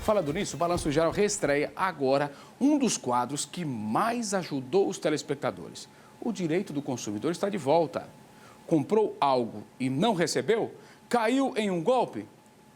Falando nisso, o Balanço Geral reestreia agora um dos quadros que mais ajudou os telespectadores. O direito do consumidor está de volta. Comprou algo e não recebeu? Caiu em um golpe?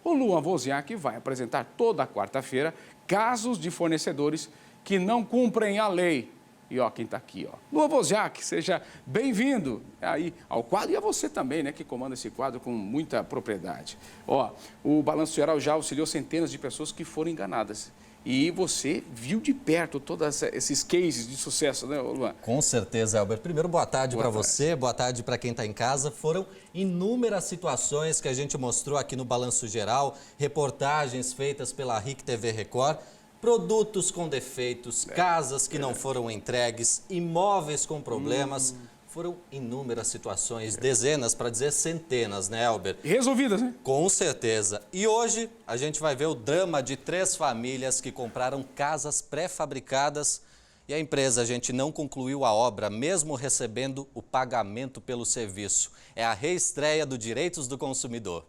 O Luan Wozniak vai apresentar toda quarta-feira casos de fornecedores que não cumprem a lei. E ó, quem está aqui, ó. Luan Wozniak, seja bem-vindo aí ao quadro e a você também, né, que comanda esse quadro com muita propriedade. Ó, o Balanço Geral já auxiliou centenas de pessoas que foram enganadas. E você viu de perto todos esses cases de sucesso, né, Luan? Com certeza, Elber. Primeiro, boa tarde para você, boa tarde para quem está em casa. Foram inúmeras situações que a gente mostrou aqui no Balanço Geral, reportagens feitas pela RIC TV Record, produtos com defeitos, casas que não foram entregues, imóveis com problemas. Foram inúmeras situações, dezenas, para dizer centenas, né, Elber? Resolvidas, né? Com certeza. E hoje a gente vai ver o drama de 3 famílias que compraram casas pré-fabricadas e a empresa, a gente não concluiu a obra, mesmo recebendo o pagamento pelo serviço. É a reestreia do Direitos do Consumidor.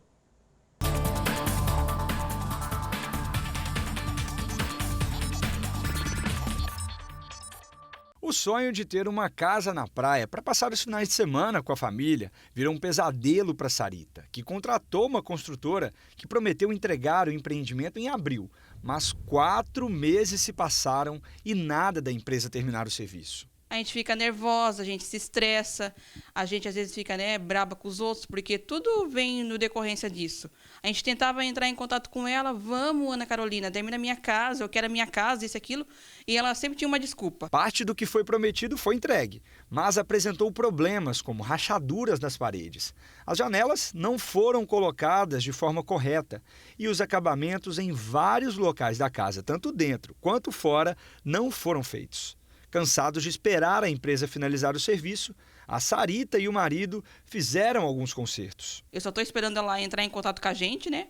O sonho de ter uma casa na praia para passar os finais de semana com a família virou um pesadelo para Sarita, que contratou uma construtora que prometeu entregar o empreendimento em abril. Mas 4 meses se passaram e nada da empresa terminar o serviço. A gente fica nervosa, a gente se estressa, a gente às vezes fica braba com os outros, porque tudo vem no decorrência disso. A gente tentava entrar em contato com ela, vamos, Ana Carolina, termina a minha casa, eu quero a minha casa, isso, aquilo, e ela sempre tinha uma desculpa. Parte do que foi prometido foi entregue, mas apresentou problemas como rachaduras nas paredes. As janelas não foram colocadas de forma correta e os acabamentos em vários locais da casa, tanto dentro quanto fora, não foram feitos. Cansados de esperar a empresa finalizar o serviço, a Sarita e o marido fizeram alguns consertos. Eu só estou esperando ela entrar em contato com a gente, né?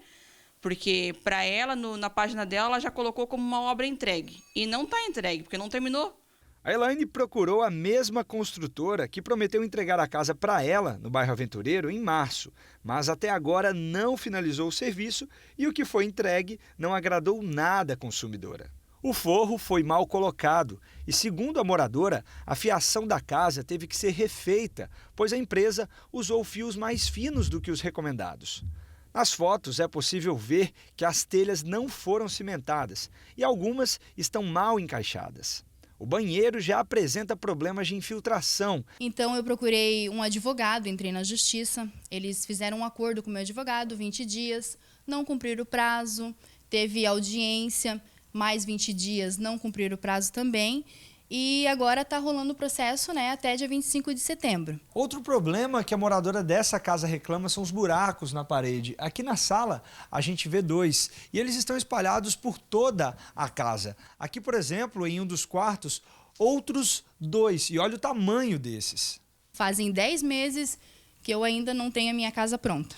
Porque para ela, na página dela, ela já colocou como uma obra entregue. E não está entregue, porque não terminou. A Elaine procurou a mesma construtora que prometeu entregar a casa para ela, no bairro Aventureiro, em março. Mas até agora não finalizou o serviço e o que foi entregue não agradou nada à consumidora. O forro foi mal colocado e, segundo a moradora, a fiação da casa teve que ser refeita, pois a empresa usou fios mais finos do que os recomendados. Nas fotos é possível ver que as telhas não foram cimentadas e algumas estão mal encaixadas. O banheiro já apresenta problemas de infiltração. Então eu procurei um advogado, entrei na justiça, eles fizeram um acordo com o meu advogado, 20 dias, não cumpriram o prazo, teve audiência, mais 20 dias não cumpriram o prazo também. E agora está rolando o processo, até dia 25 de setembro. Outro problema que a moradora dessa casa reclama são os buracos na parede. Aqui na sala a gente vê 2 e eles estão espalhados por toda a casa. Aqui, por exemplo, em um dos quartos, outros 2 e olha o tamanho desses. Fazem 10 meses que eu ainda não tenho a minha casa pronta,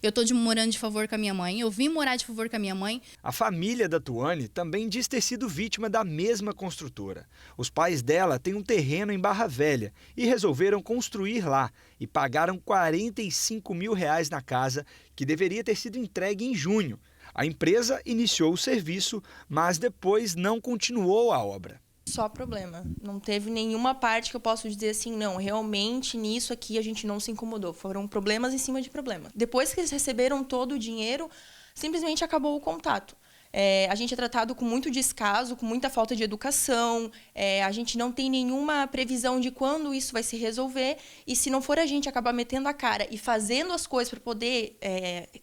Eu estou morando de favor com a minha mãe, eu vim morar de favor com a minha mãe. A família da Tuane também diz ter sido vítima da mesma construtora. Os pais dela têm um terreno em Barra Velha e resolveram construir lá e pagaram R$45 mil na casa, que deveria ter sido entregue em junho. A empresa iniciou o serviço, mas depois não continuou a obra. Só problema. Não teve nenhuma parte que eu posso dizer assim, não, realmente nisso aqui a gente não se incomodou. Foram problemas em cima de problemas. Depois que eles receberam todo o dinheiro, simplesmente acabou o contato. A gente é tratado com muito descaso, com muita falta de educação, a gente não tem nenhuma previsão de quando isso vai se resolver e se não for a gente acabar metendo a cara e fazendo as coisas para poder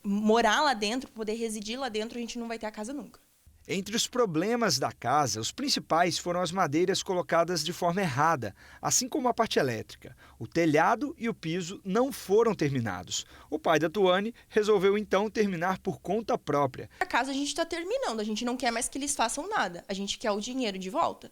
morar lá dentro, poder residir lá dentro, a gente não vai ter a casa nunca. Entre os problemas da casa, os principais foram as madeiras colocadas de forma errada, assim como a parte elétrica. O telhado e o piso não foram terminados. O pai da Tuane resolveu então terminar por conta própria. A casa a gente está terminando, a gente não quer mais que eles façam nada, a gente quer o dinheiro de volta.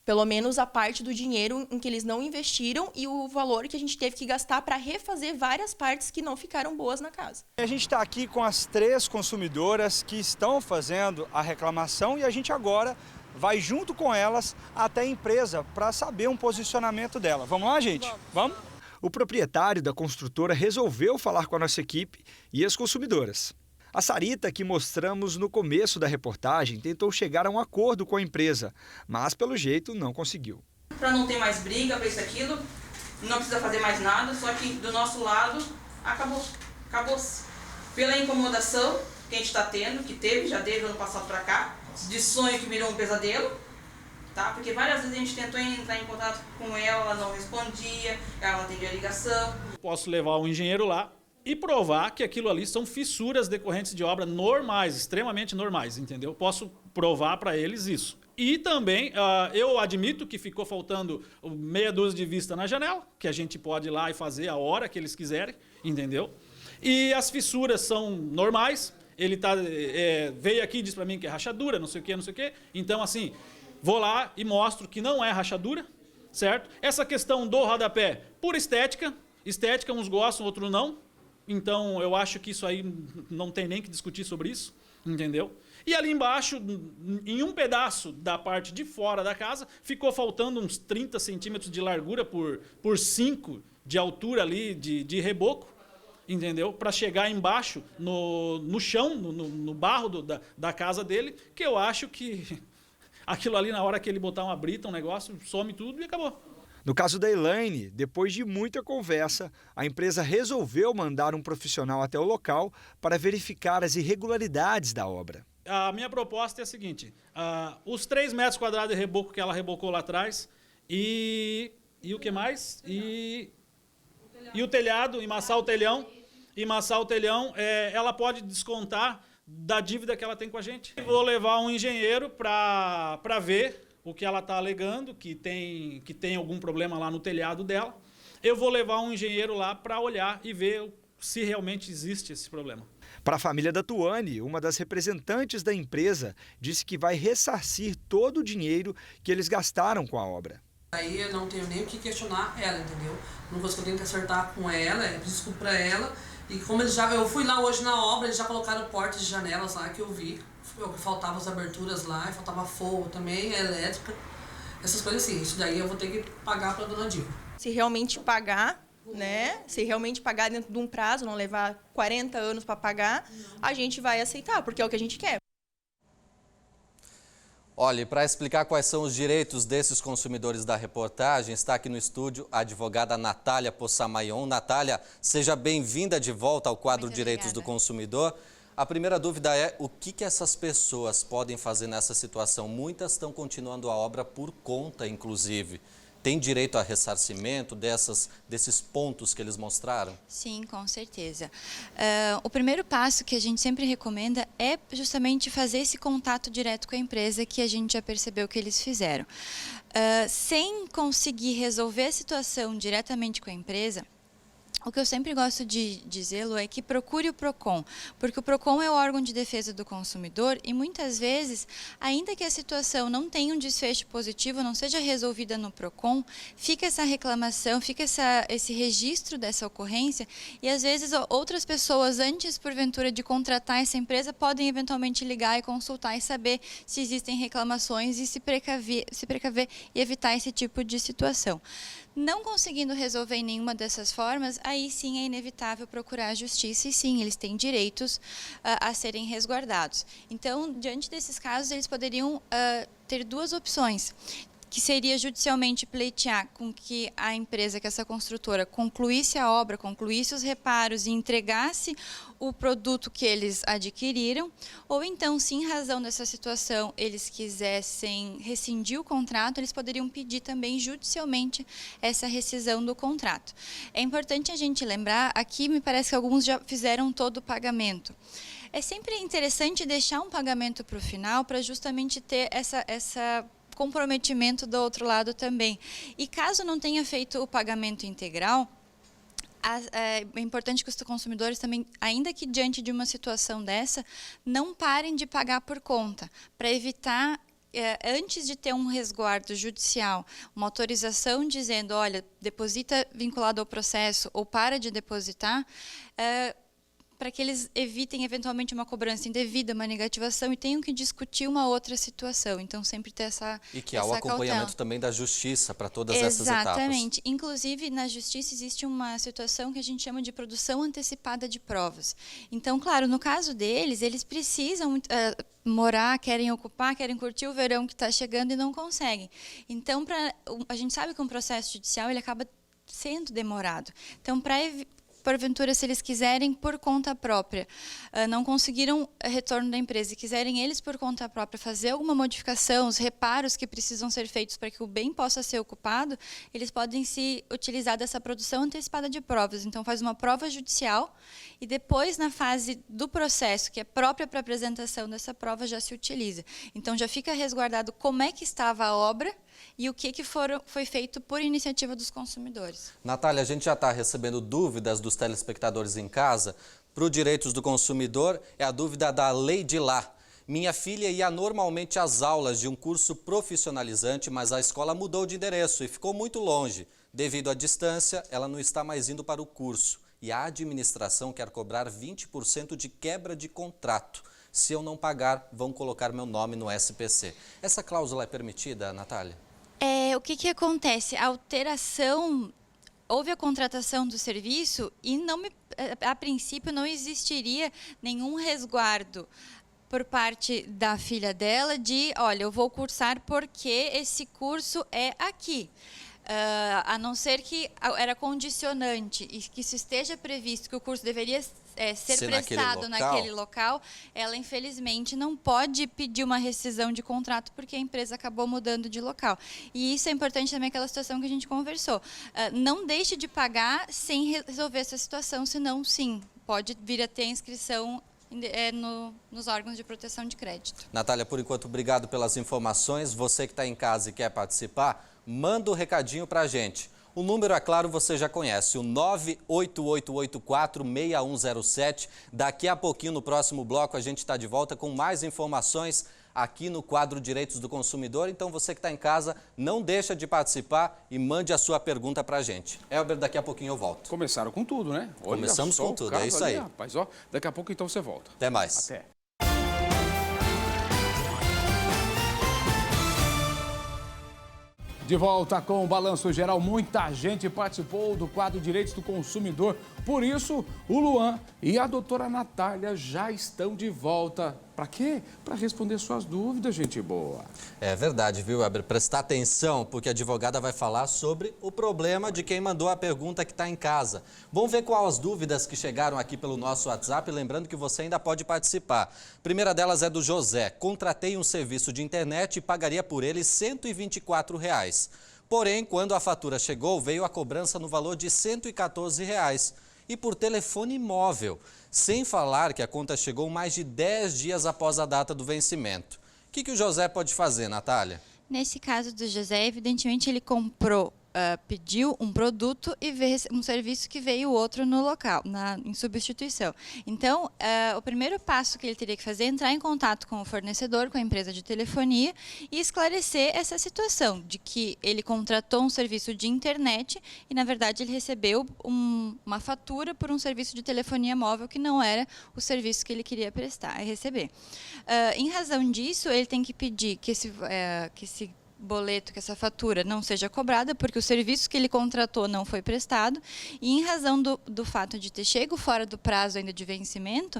Pelo menos a parte do dinheiro em que eles não investiram e o valor que a gente teve que gastar para refazer várias partes que não ficaram boas na casa. A gente está aqui com as 3 consumidoras que estão fazendo a reclamação e a gente agora vai junto com elas até a empresa para saber um posicionamento dela. Vamos lá, gente? Vamos? O proprietário da construtora resolveu falar com a nossa equipe e as consumidoras. A Sarita, que mostramos no começo da reportagem, tentou chegar a um acordo com a empresa, mas pelo jeito não conseguiu. Para não ter mais briga, para isso, aquilo, não precisa fazer mais nada, só que do nosso lado acabou-se. Pela incomodação que a gente está tendo, que teve, já desde o ano passado para cá, de sonho que virou um pesadelo, tá? Porque várias vezes a gente tentou entrar em contato com ela não respondia, ela não atendia a ligação. Posso levar um engenheiro lá e provar que aquilo ali são fissuras decorrentes de obra normais, extremamente normais, entendeu? Posso provar para eles isso. E também eu admito que ficou faltando meia dúzia de vista na janela, que a gente pode ir lá e fazer a hora que eles quiserem, entendeu? E as fissuras são normais, ele veio aqui e disse para mim que é rachadura, não sei o que, não sei o que. Então, assim, vou lá e mostro que não é rachadura, certo? Essa questão do rodapé, por estética, uns gostam, outros não. Então, eu acho que isso aí não tem nem que discutir sobre isso, entendeu? E ali embaixo, em um pedaço da parte de fora da casa, ficou faltando uns 30 centímetros de largura por 5 de altura ali de reboco, entendeu? Para chegar embaixo, no chão, no barro da casa dele, que eu acho que aquilo ali, na hora que ele botar uma brita, um negócio, some tudo e acabou. No caso da Elaine, depois de muita conversa, a empresa resolveu mandar um profissional até o local para verificar as irregularidades da obra. A minha proposta é a seguinte, os 3 metros quadrados de reboco que ela rebocou lá atrás e o que mais? E o telhado, emassar o telhão, ela pode descontar da dívida que ela tem com a gente. Vou levar um engenheiro para ver o que ela está alegando, que tem algum problema lá no telhado dela. Eu vou levar um engenheiro lá para olhar e ver se realmente existe esse problema. Para a família da Tuane, uma das representantes da empresa disse que vai ressarcir todo o dinheiro que eles gastaram com a obra. Aí eu não tenho nem o que questionar ela, entendeu? Uma coisa que eu tenho que acertar com ela, desculpa para ela. E como eu fui lá hoje na obra, eles já colocaram portas e janelas lá que eu vi. Faltava as aberturas lá, faltava fogo também, a elétrica. Essas coisas assim, isso daí eu vou ter que pagar para a dona Dilma. Se realmente pagar, né? Se realmente pagar dentro de um prazo, não levar 40 anos para pagar, a gente vai aceitar, porque é o que a gente quer. Olha, para explicar quais são os direitos desses consumidores da reportagem, está aqui no estúdio a advogada Natália Poçamaion. Natália, seja bem-vinda de volta ao quadro Direitos do Consumidor. A primeira dúvida é o que essas pessoas podem fazer nessa situação? Muitas estão continuando a obra por conta, inclusive. Tem direito a ressarcimento desses pontos que eles mostraram? Sim, com certeza. O primeiro passo que a gente sempre recomenda é justamente fazer esse contato direto com a empresa, que a gente já percebeu que eles fizeram. Sem conseguir resolver a situação diretamente com a empresa, o que eu sempre gosto de dizê-lo é que procure o PROCON, porque o PROCON é o órgão de defesa do consumidor e muitas vezes, ainda que a situação não tenha um desfecho positivo, não seja resolvida no PROCON, fica essa reclamação, fica esse registro dessa ocorrência e às vezes outras pessoas, antes porventura de contratar essa empresa, podem eventualmente ligar e consultar e saber se existem reclamações e se precaver e evitar esse tipo de situação. Não conseguindo resolver em nenhuma dessas formas, aí sim é inevitável procurar a justiça e sim, eles têm direitos a serem resguardados. Então, diante desses casos, eles poderiam ter 2 opções, que seria judicialmente pleitear com que a empresa, que essa construtora, concluísse a obra, concluísse os reparos e entregasse o produto que eles adquiriram, ou então, se em razão dessa situação eles quisessem rescindir o contrato, eles poderiam pedir também judicialmente essa rescisão do contrato. É importante a gente lembrar, aqui me parece que alguns já fizeram todo o pagamento. É sempre interessante deixar um pagamento para o final, para justamente ter essa comprometimento do outro lado também. E caso não tenha feito o pagamento integral, é importante que os consumidores também, ainda que diante de uma situação dessa, não parem de pagar por conta, para evitar, antes de ter um resguardo judicial, uma autorização dizendo, olha, deposita vinculado ao processo ou para de depositar, para que eles evitem eventualmente uma cobrança indevida, uma negativação e tenham que discutir uma outra situação. Então, sempre ter essa E que há o acompanhamento cautela. também da justiça para todas essas etapas. Exatamente. Inclusive, na justiça existe uma situação que a gente chama de produção antecipada de provas. Então, claro, no caso deles, eles precisam morar, querem ocupar, querem curtir o verão que está chegando e não conseguem. Então, a gente sabe que um processo judicial ele acaba sendo demorado. Então, porventura, se eles quiserem por conta própria, não conseguiram retorno da empresa e quiserem eles por conta própria fazer alguma modificação, os reparos que precisam ser feitos para que o bem possa ser ocupado, eles podem se utilizar dessa produção antecipada de provas. Então, faz uma prova judicial e depois, na fase do processo, que é própria para a apresentação dessa prova, já se utiliza. Então, já fica resguardado como é que estava a obra e o que foi feito por iniciativa dos consumidores. Natália, a gente já está recebendo dúvidas dos telespectadores em casa. Para o Direitos do Consumidor, é a dúvida da Lady Lá. Minha filha ia normalmente às aulas de um curso profissionalizante, mas a escola mudou de endereço e ficou muito longe. Devido à distância, ela não está mais indo para o curso. E a administração quer cobrar 20% de quebra de contrato. Se eu não pagar, vão colocar meu nome no SPC. Essa cláusula é permitida, Natália? O que acontece? A alteração, houve a contratação do serviço e a princípio não existiria nenhum resguardo por parte da filha dela de, olha, eu vou cursar porque esse curso é aqui. A não ser que era condicionante e que isso esteja previsto que o curso deveria ser prestado naquele local, ela infelizmente não pode pedir uma rescisão de contrato porque a empresa acabou mudando de local. E isso é importante também, aquela situação que a gente conversou. Não deixe de pagar sem resolver essa situação, senão sim, pode vir a ter inscrição nos órgãos de proteção de crédito. Natália, por enquanto, obrigado pelas informações. Você que está em casa e quer participar, manda um recadinho para a gente. O número, é claro, você já conhece, o 988846107. Daqui a pouquinho, no próximo bloco, a gente está de volta com mais informações aqui no quadro Direitos do Consumidor. Então, você que está em casa, não deixa de participar e mande a sua pergunta para a gente. Elber, daqui a pouquinho eu volto. Começaram com tudo, né? Olha, começamos com tudo, é isso aí. Rapaz, ó, daqui a pouco então você volta. Até mais. Até. De volta com o Balanço Geral, muita gente participou do quadro Direitos do Consumidor. Por isso, o Luan e a doutora Natália já estão de volta. Para quê? Para responder suas dúvidas, gente boa. É verdade, viu, Weber? Prestar atenção, porque a advogada vai falar sobre o problema de quem mandou a pergunta que está em casa. Vamos ver quais as dúvidas que chegaram aqui pelo nosso WhatsApp, lembrando que você ainda pode participar. A primeira delas é do José. Contratei um serviço de internet e pagaria por ele R$ 124. Porém, quando a fatura chegou, veio a cobrança no valor de R$ 114. E por telefone móvel, sem falar que a conta chegou mais de 10 dias após a data do vencimento. O que o José pode fazer, Natália? Nesse caso do José, evidentemente ele pediu um produto e veio um serviço que veio outro no local, em substituição. Então, o primeiro passo que ele teria que fazer é entrar em contato com o fornecedor, com a empresa de telefonia e esclarecer essa situação de que ele contratou um serviço de internet e, na verdade, ele recebeu uma fatura por um serviço de telefonia móvel que não era o serviço que ele queria prestar e receber. Em razão disso, ele tem que pedir que esse boleto, que essa fatura não seja cobrada, porque o serviço que ele contratou não foi prestado, e em razão do fato de ter chego fora do prazo ainda de vencimento,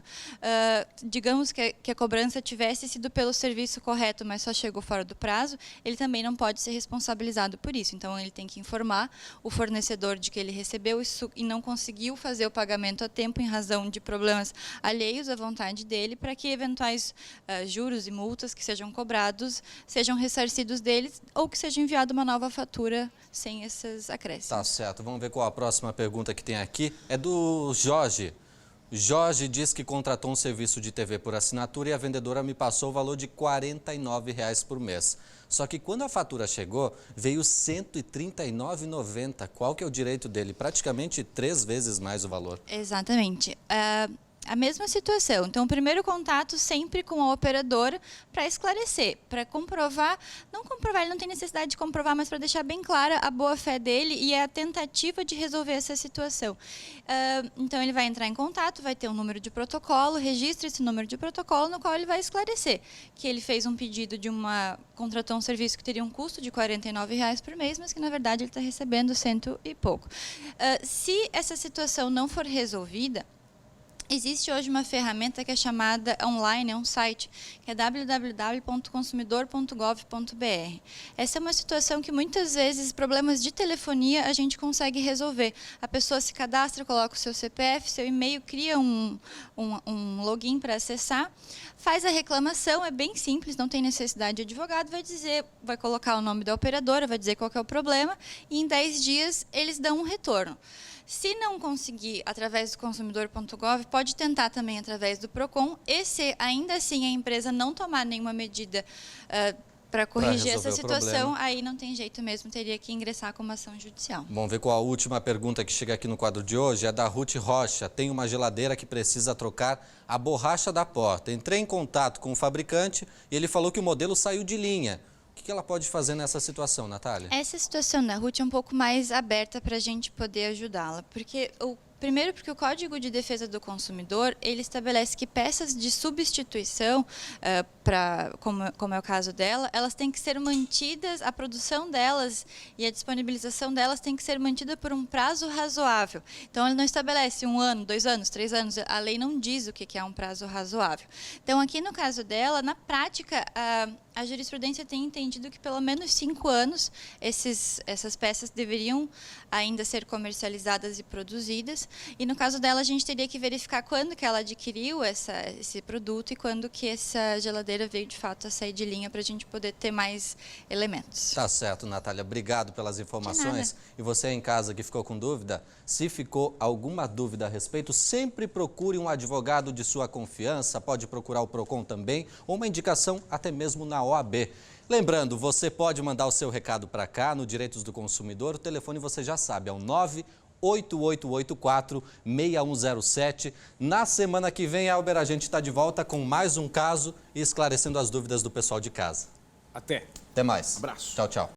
digamos que a cobrança tivesse sido pelo serviço correto, mas só chegou fora do prazo, ele também não pode ser responsabilizado por isso. Então, ele tem que informar o fornecedor de que ele recebeu isso e não conseguiu fazer o pagamento a tempo em razão de problemas alheios à vontade dele, para que eventuais juros e multas que sejam cobrados sejam ressarcidos dele ou que seja enviada uma nova fatura sem esses acréscimos. Tá certo. Vamos ver qual a próxima pergunta que tem aqui. É do Jorge. Jorge diz que contratou um serviço de TV por assinatura e a vendedora me passou o valor de R$ 49 por mês. Só que quando a fatura chegou, veio R$ 139,90. Qual que é o direito dele? Praticamente 3 vezes mais o valor. Exatamente. a mesma situação. Então, o primeiro contato sempre com a operadora para esclarecer, para comprovar, ele não tem necessidade de comprovar, mas para deixar bem clara a boa-fé dele e a tentativa de resolver essa situação. Então, ele vai entrar em contato, vai ter um número de protocolo, registra esse número de protocolo no qual ele vai esclarecer que ele fez um pedido contratou um serviço que teria um custo de R$ 49,00 por mês, mas que, na verdade, ele está recebendo 100 e pouco. Se essa situação não for resolvida, existe hoje uma ferramenta que é chamada online, é um site, que é www.consumidor.gov.br. Essa é uma situação que muitas vezes problemas de telefonia a gente consegue resolver. A pessoa se cadastra, coloca o seu CPF, seu e-mail, cria um login para acessar, faz a reclamação, é bem simples, não tem necessidade de advogado, vai colocar o nome da operadora, vai dizer qual que é o problema e em 10 dias eles dão um retorno. Se não conseguir através do consumidor.gov, pode tentar também através do PROCON. E se ainda assim a empresa não tomar nenhuma medida para corrigir essa situação, aí não tem jeito mesmo, teria que ingressar com uma ação judicial. Vamos ver qual a última pergunta que chega aqui no quadro de hoje. É da Ruth Rocha. Tem uma geladeira que precisa trocar a borracha da porta. Entrei em contato com o fabricante e ele falou que o modelo saiu de linha. O que ela pode fazer nessa situação, Natália? Essa situação da Ruth é um pouco mais aberta para a gente poder ajudá-la, primeiro porque o Código de Defesa do Consumidor, ele estabelece que peças de substituição, como é o caso dela, elas têm que ser mantidas, a produção delas e a disponibilização delas tem que ser mantida por um prazo razoável. Então, ele não estabelece 1 ano, 2 anos, 3 anos, a lei não diz o que é um prazo razoável. Então, aqui no caso dela, na prática, a jurisprudência tem entendido que pelo menos 5 anos essas peças deveriam ainda ser comercializadas e produzidas. E no caso dela, a gente teria que verificar quando que ela adquiriu esse produto e quando que essa geladeira veio de fato a sair de linha para a gente poder ter mais elementos. Tá certo, Natália. Obrigado pelas informações. E você em casa que ficou com dúvida, se ficou alguma dúvida a respeito, sempre procure um advogado de sua confiança. Pode procurar o PROCON também ou uma indicação até mesmo na OAB. Lembrando, você pode mandar o seu recado para cá no Direitos do Consumidor. O telefone você já sabe, é o 98884-6107. Na semana que vem, Elber, a gente está de volta com mais um caso e esclarecendo as dúvidas do pessoal de casa. Até. Até mais. Abraço. Tchau, tchau.